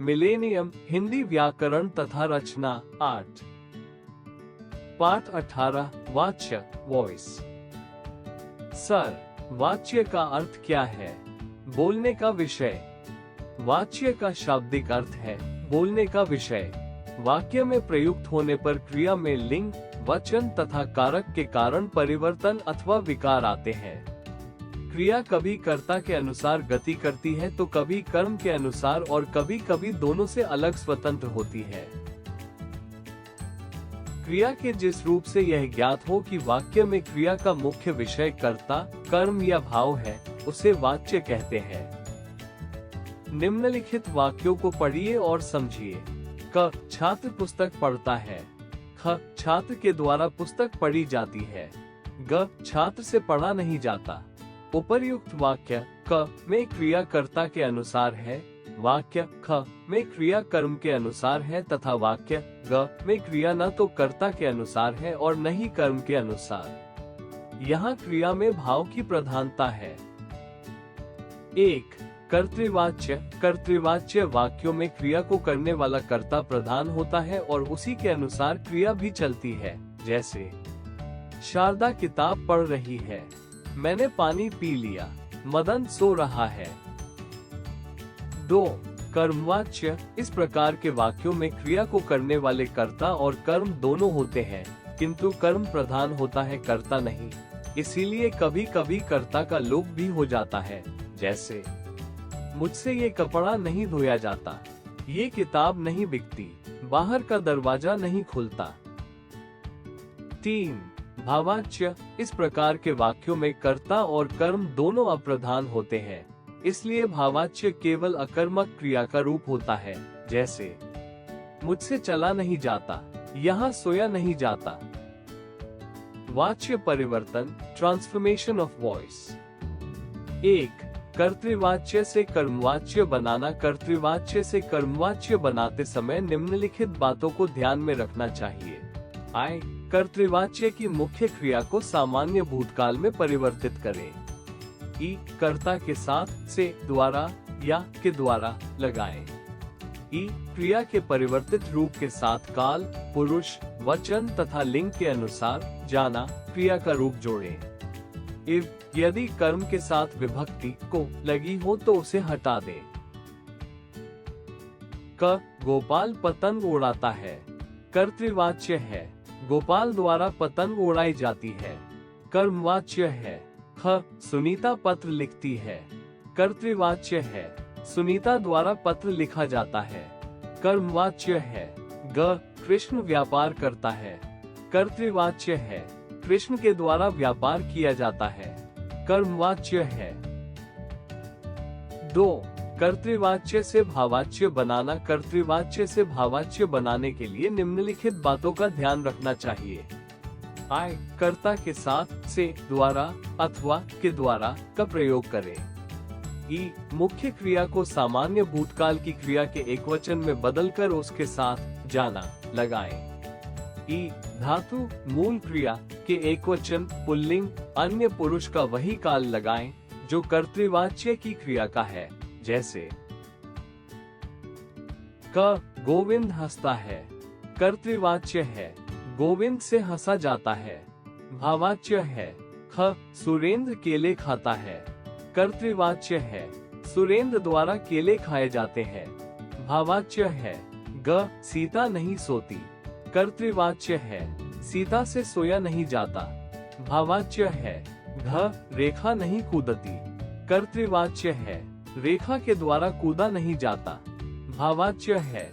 Millennium, Hindi व्याकरण तथा रचना 8। पाठ 18, वाच्य, वॉइस। सर, वाच्य का अर्थ क्या है? बोलने का विषय। वाच्य का शाब्दिक अर्थ है बोलने का विषय। वाक्य में प्रयुक्त होने पर क्रिया में लिंग, वचन तथा कारक के कारण परिवर्तन अथवा विकार आते हैं। क्रिया कभी कर्ता के अनुसार गति करती है तो कभी कर्म के अनुसार और कभी कभी दोनों से अलग स्वतंत्र होती है। क्रिया के जिस रूप से यह ज्ञात हो कि वाक्य में क्रिया का मुख्य विषय कर्ता, कर्म या भाव है, उसे वाच्य कहते हैं। निम्नलिखित वाक्यों को पढ़िए और समझिए। क, छात्र पुस्तक पढ़ता है। ख, छात्र के द्वारा पुस्तक पढ़ी जाती है। ग, छात्र से पढ़ा नहीं जाता। उपर्युक्त वाक्य क में क्रिया कर्ता के अनुसार है, वाक्य ख में क्रिया कर्म के अनुसार है तथा वाक्य ग में क्रिया न तो कर्ता के अनुसार है और न ही कर्म के अनुसार। यहाँ क्रिया में भाव की प्रधानता है। 1. कर्तृवाच्य। कर्तृवाच्य वाक्यों में क्रिया को करने वाला कर्ता प्रधान होता है और उसी के अनुसार क्रिया भी चलती है। जैसे शारदा किताब पढ़ रही है, मैंने पानी पी लिया, मदन सो रहा है। 2. कर्मवाच्य। इस प्रकार के वाक्यों में क्रिया को करने वाले कर्ता और कर्म दोनों होते हैं, किंतु कर्म प्रधान होता है, कर्ता नहीं। इसीलिए कभी कभी कर्ता का लोप भी हो जाता है। जैसे मुझसे ये कपड़ा नहीं धोया जाता, ये किताब नहीं बिकती, बाहर का दरवाजा नहीं खुलता। 3. भावाच्य। इस प्रकार के वाक्यों में कर्ता और कर्म दोनों अप्रधान होते हैं, इसलिए भावाच्य केवल अकर्मक क्रिया का रूप होता है। जैसे मुझसे चला नहीं जाता, यहाँ सोया नहीं जाता। वाच्य परिवर्तन, ट्रांसफॉर्मेशन ऑफ वॉइस। 1. कर्तृवाच्य से कर्मवाच्य बनाना। कर्तृवाच्य से कर्मवाच्य बनाते समय निम्नलिखित बातों को ध्यान में रखना चाहिए। I. कर्तृवाच्य की मुख्य क्रिया को सामान्य भूतकाल में परिवर्तित करें। E. कर्ता के साथ से, द्वारा या के द्वारा लगाएं। E. क्रिया के परिवर्तित रूप के साथ काल, पुरुष, वचन तथा लिंग के अनुसार जाना क्रिया का रूप जोड़ें। इव. यदि कर्म के साथ विभक्ति को लगी हो तो उसे हटा दें। क. गोपाल पतंग उड़ाता है। कर्तृवाच्य है, गोपाल द्वारा पतंग उड़ाई जाती है। कर्मवाच्य है। ख. सुनीता पत्र लिखती है। कर्तृवाच्य है, सुनीता द्वारा पत्र लिखा जाता है। कर्मवाच्य है। ग. कृष्ण व्यापार करता है। कर्तृवाच्य है, कृष्ण के द्वारा व्यापार किया जाता है। कर्मवाच्य है। 2. कर्तृवाच्य से भावाच्य बनाना। कर्तृवाच्य से भावाच्य बनाने के लिए निम्नलिखित बातों का ध्यान रखना चाहिए। I. कर्ता के साथ से, द्वारा अथवा के द्वारा का प्रयोग करें। E. मुख्य क्रिया को सामान्य भूतकाल की क्रिया के एकवचन में बदलकर उसके साथ जाना लगाएं। E. धातु मूल क्रिया के एकवचन पुल्लिंग अन्य पुरुष का वही काल लगाएं जो कर्तृवाच्य की क्रिया का है। जैसे क. गोविंद हंसता है। कर्तृवाच्य है, गोविंद से हंसा जाता है। भावाच्य है। ख. सुरेंद्र केले खाता है। कर्तृवाच्य है, सुरेंद्र द्वारा केले खाए जाते हैं। भावाच्य है। ग. सीता नहीं सोती। कर्तृवाच्य है, सीता से सोया नहीं जाता। भावाच्य है। घ. रेखा नहीं कूदती। कर्तृवाच्य है, रेखा के द्वारा कूदा नहीं जाता। भावाच्य है।